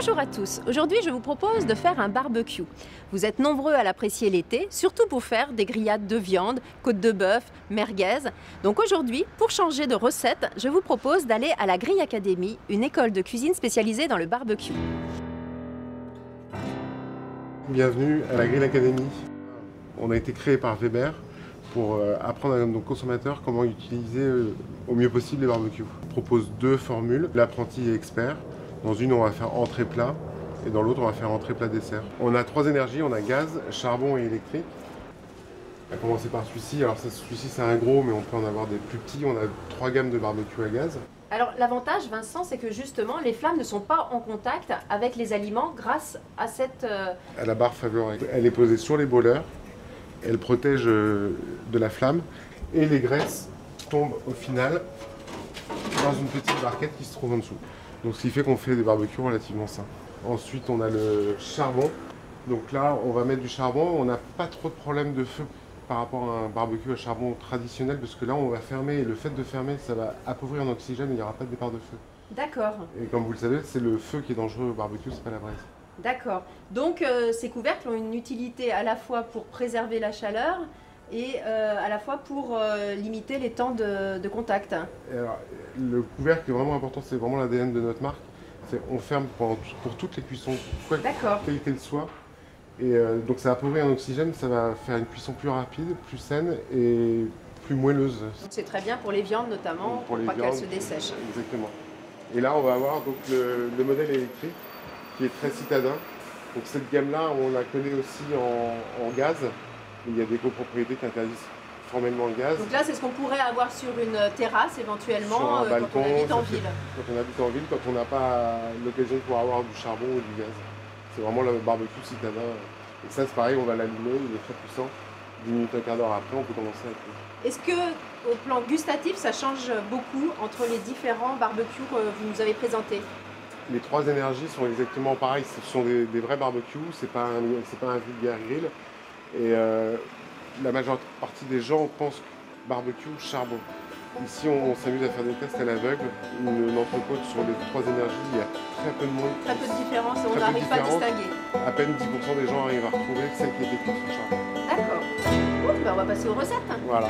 Bonjour à tous, aujourd'hui je vous propose de faire un barbecue. Vous êtes nombreux à l'apprécier l'été, surtout pour faire des grillades de viande, côte de bœuf, merguez. Donc aujourd'hui, pour changer de recette, je vous propose d'aller à la Grille Academy, une école de cuisine spécialisée dans le barbecue. Bienvenue à la Grille Academy. On a été créé par Weber pour apprendre à nos consommateurs comment utiliser au mieux possible les barbecues. On propose deux formules, l'apprenti et expert. Dans une, on va faire entrée-plat et dans l'autre, on va faire entrée-plat-dessert. On a trois énergies, on a gaz, charbon et électrique. On va commencer par celui-ci. Alors celui-ci, c'est un gros, mais on peut en avoir des plus petits. On a trois gammes de barbecue à gaz. Alors l'avantage, Vincent, c'est que justement les flammes ne sont pas en contact avec les aliments grâce à cette... À la barre favorable. Elle est posée sur les brûleurs. Elle protège de la flamme et les graisses tombent au final dans une petite barquette qui se trouve en dessous. Donc ce qui fait qu'on fait des barbecues relativement sains. Ensuite on a le charbon. Donc là on va mettre du charbon. On n'a pas trop de problème de feu par rapport à un barbecue à charbon traditionnel parce que là on va fermer et le fait de fermer ça va appauvrir en oxygène et il n'y aura pas de départ de feu. D'accord. Et comme vous le savez c'est le feu qui est dangereux au barbecue, c'est pas la braise. D'accord. Donc ces couvercles ont une utilité à la fois pour préserver la chaleur et à la fois pour limiter les temps de contact. Et alors, le couvercle est vraiment important, c'est vraiment l'ADN de notre marque. On ferme pour toutes les cuissons, quelle qu'elle soit. Et donc ça appauvrit en oxygène, ça va faire une cuisson plus rapide, plus saine et plus moelleuse. C'est très bien pour les viandes notamment, pour pas qu'elles se dessèchent. Exactement. Et là on va avoir donc, le modèle électrique qui est très citadin. Donc cette gamme-là, on la connaît aussi en gaz. Il y a des copropriétés qui interdisent formellement le gaz. Donc là, c'est ce qu'on pourrait avoir sur une terrasse éventuellement sur un balcon, quand on habite en ville. Quand on habite en ville, quand on n'a pas l'occasion de pouvoir avoir du charbon ou du gaz. C'est vraiment le barbecue citadin. Et ça, c'est pareil, on va l'allumer, il est très puissant. 10 minutes, un quart d'heure après, on peut commencer à cuire. Est-ce que, au plan gustatif, ça change beaucoup entre les différents barbecues que vous nous avez présentés? Les trois énergies sont exactement pareilles. Ce sont des vrais barbecues, c'est pas un vulgaire grill. Et la majeure partie des gens pensent barbecue, charbon. Ici, on s'amuse à faire des tests à l'aveugle. Une entrecôte sur les trois énergies, il y a très peu de monde. Très peu de différence, on n'arrive pas à distinguer. À peine 10% des gens arrivent à retrouver celle qui était cuite sur charbon. D'accord. Bon, ben on va passer aux recettes. Voilà.